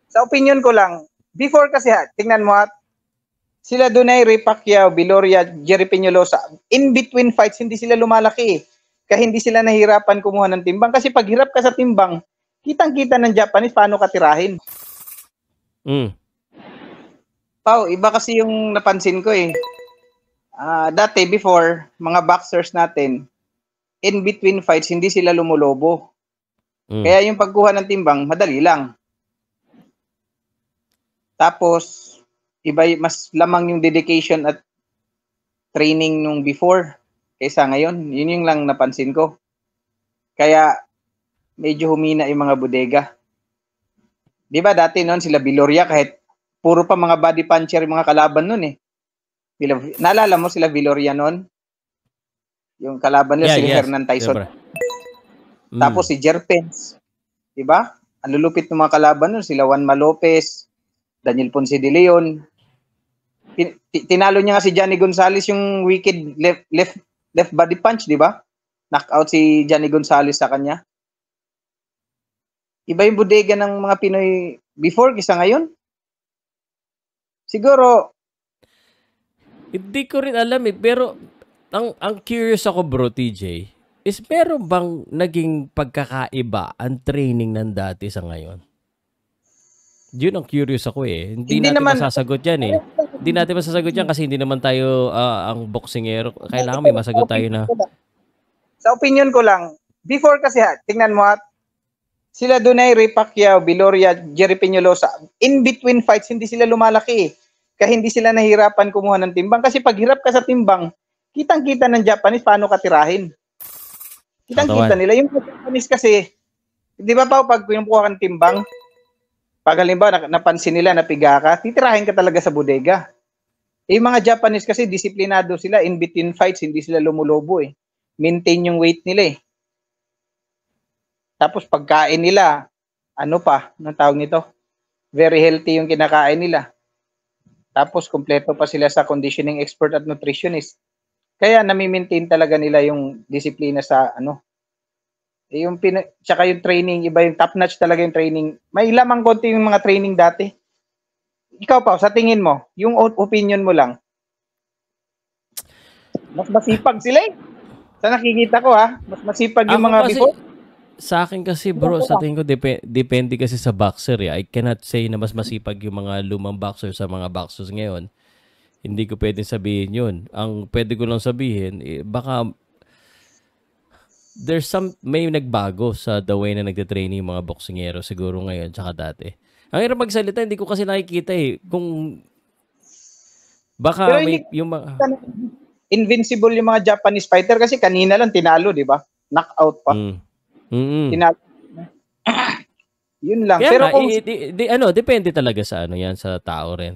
Sa opinion ko lang, before kasi tingnan mo sila Dunay, Ray Pacquiao, Viloria, Jerry Peñalosa, in between fights, hindi sila lumalaki eh. Kaya hindi sila nahirapan kumuha ng timbang. Kasi pag hirap ka sa timbang, kitang-kita ng Japanese paano ka tirahin. Pao, iba kasi yung napansin ko eh. Dati, before, mga boxers natin, in between fights, hindi sila lumulobo. Kaya yung pagkuha ng timbang, madali lang. Tapos, iba, mas lamang yung dedication at training nung before kaysa ngayon. Yun yung lang napansin ko. Kaya, medyo humina yung mga bodega. Di ba dati noon sila Viloria, kahit puro pa mga body puncher yung mga kalaban noon eh. Naalala mo sila Viloria noon? Yung kalaban nila, sila Hernan Tyson. Tapos si Jerpens. Di ba? Ang lulupit ng mga kalaban noon, sila Juan Malopez, Daniel Ponce de Leon. Tinalo niya nga si Johnny Gonzalez yung wicked left body punch, di ba? Knockout si Johnny Gonzalez sa kanya. Iba yung bodega ng mga Pinoy before kaysa ngayon. Siguro hindi ko rin alam eh, pero ang curious ako bro, TJ, is meron bang naging pagkakaiba ang training ng dati sa ngayon? Yun ang curious ako eh. Hindi natin masasagot yan eh. Hindi natin masasagot yan kasi hindi naman tayo ang boksingero. Kailangan may masagot tayo na. Sa opinion ko lang, before kasi tingnan mo sila Dunay, Ray Pacquiao, Viloria, Jerry Peñalosa, in between fights, hindi sila lumalaki eh. Kaya hindi sila nahirapan kumuha ng timbang. Kasi pag hirap ka sa timbang, kitang-kita ng Japanese paano ka tirahin. Kitang-kita nila. Yung Japanese kasi, di ba pa pag yung kuha ng timbang, pag halimbawa napansin nila, napiga ka, titirahin ka talaga sa bodega. Yung mga Japanese kasi, disiplinado sila, in between fights, hindi sila lumulobo eh. Maintain yung weight nila eh. Tapos pagkain nila, ano pa, anong tawag nito? Very healthy yung kinakain nila. Tapos kompleto pa sila sa conditioning expert at nutritionist. Kaya nami-maintain talaga nila yung disiplina sa ano. Yung tsaka yung training, iba yung top notch talaga yung training. May lamang konti yung mga training dati. Ikaw pa, sa tingin mo, yung opinion mo lang. Mas masipag sila eh. Sa nakikita ko mas masipag yung mga before. Sa akin kasi bro, sa tingin ko depende kasi sa boxer eh. I cannot say na mas masipag yung mga lumang boxer sa mga boxers ngayon. Hindi ko pwedeng sabihin yun. Ang pwede ko lang sabihin, baka may nagbago sa the way na nagte-training yung mga boksingero siguro ngayon tsaka dati. Ang hirap magsalita, hindi ko kasi nakikita eh. Kung baka may yung mga invincible yung mga Japanese fighter kasi kanina lang tinalo, di ba? Knockout pa. Yun lang. Kaya pero kung depende talaga sa yan sa tao rin.